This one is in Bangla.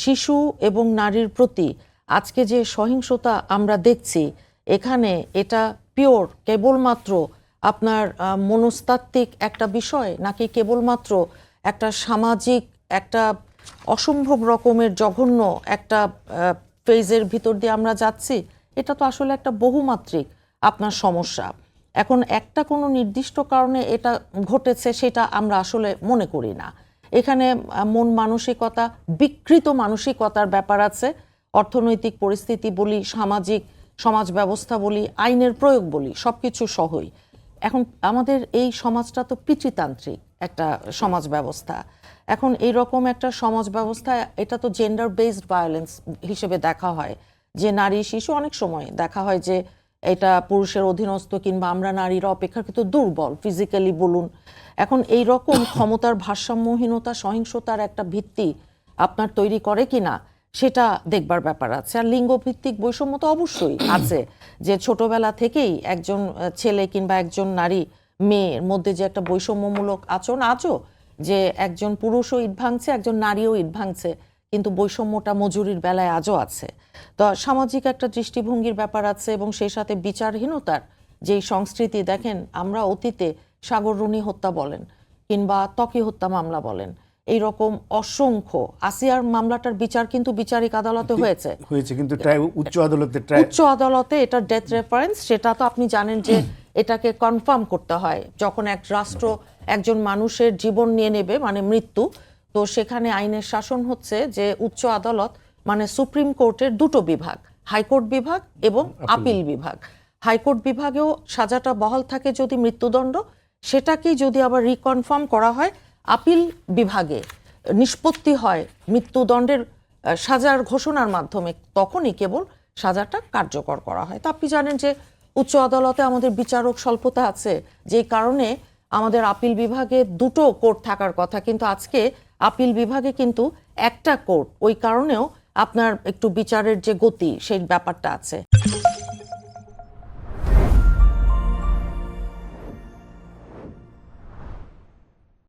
শিশু এবং নারীর প্রতি আজকে যে সহিংসতা আমরা দেখছি, এখানে এটা পিওর কেবলমাত্র আপনার মনস্তাত্ত্বিক একটা বিষয়, নাকি কেবলমাত্র একটা সামাজিক একটা অসম্ভব রকমের জঘন্য একটা ফেজের ভিতর দিয়ে আমরা যাচ্ছি? এটা তো আসলে একটা বহুমাত্রিক আপনার সমস্যা। এখন একটা কোনো নির্দিষ্ট কারণে এটা ঘটেছে সেটা আমরা আসলে মনে করি না। এখানে মন মানসিকতা, বিকৃত মানসিকতার ব্যাপার আছে, অর্থনৈতিক পরিস্থিতি বলি, সমাজ ব্যবস্থা বলি, আইনের প্রয়োগ বলি, সব কিছু সহই। এখন আমাদের এই সমাজটা তো পিতৃতান্ত্রিক একটা সমাজ ব্যবস্থা। এখন এই রকম একটা সমাজ ব্যবস্থা, এটা তো জেন্ডার বেসড ভায়োলেন্স হিসেবে দেখা হয়, যে নারী শিশু অনেক সময় দেখা হয় যে এটা পুরুষের অধীনস্থ, কিংবা আমরা নারীরা অপেক্ষাকৃত দুর্বল ফিজিক্যালি বলুন। এখন এই রকম ক্ষমতার ভারসাম্যহীনতা, সহিংসতার একটা ভিত্তি আপনার তৈরি করে কিনা সেটা দেখবার ব্যাপার আছে। আর লিঙ্গভিত্তিক বৈষম্য তো অবশ্যই আছে, যে ছোটবেলা থেকেই একজন ছেলে কিংবা একজন নারী মেয়ের মধ্যে যে একটা বৈষম্যমূলক আচরণ, আজও যে একজন পুরুষও ইট ভাঙছে, একজন নারীও ইট ভাঙছে, কিন্তু বৈষম্যটা মজুরির বেলায় আজও আছে। তো সামাজিক একটা দৃষ্টিভঙ্গির ব্যাপার আছে, এবং সেই সাথে বিচারহীনতার যেই সংস্কৃতি, দেখেন আমরা অতীতে সাগররুনি হত্যা বলেন কিংবা ত্বকী হত্যা মামলা বলেন, এই রকম অসংখ্য, আসিয়ার মামলাটার বিচার কিন্তু বিচারিক আদালতে হয়েছে, কিন্তু উচ্চ আদালতে এটা ডেথ রেফারেন্স, সেটা তো আপনি জানেন যে এটাকে কনফার্ম করতে হয় যখন এক রাষ্ট্র একজন মানুষের জীবন নিয়ে নেবে, মানে মৃত্যু। তো সেখানে আইনের শাসন হচ্ছে যে উচ্চ আদালত মানে সুপ্রিম কোর্টের দুটো বিভাগ, হাইকোর্ট বিভাগ এবং আপিল বিভাগ। হাইকোর্ট বিভাগেও সাজাটা বহাল থাকে যদি মৃত্যুদণ্ড, সেটাকেই যদি আবার রিকনফার্ম করা হয় আপিল বিভাগে নিষ্পত্তি হয় মৃত্যুদণ্ডের সাজার ঘোষণার মাধ্যমে, তখনই কেবল সাজাটা কার্যকর করা হয়। তা আপনি জানেন যে উচ্চ আদালতে আমাদের বিচারক স্বল্পতা আছে, যে কারণে আমাদের আপিল বিভাগে দুটো কোর্ট থাকার কথা, কিন্তু আজকে আপিল বিভাগে কিন্তু একটা কোর্ট। ওই কারণেও আপনার একটু বিচারের যে গতি, সেই ব্যাপারটা আছে।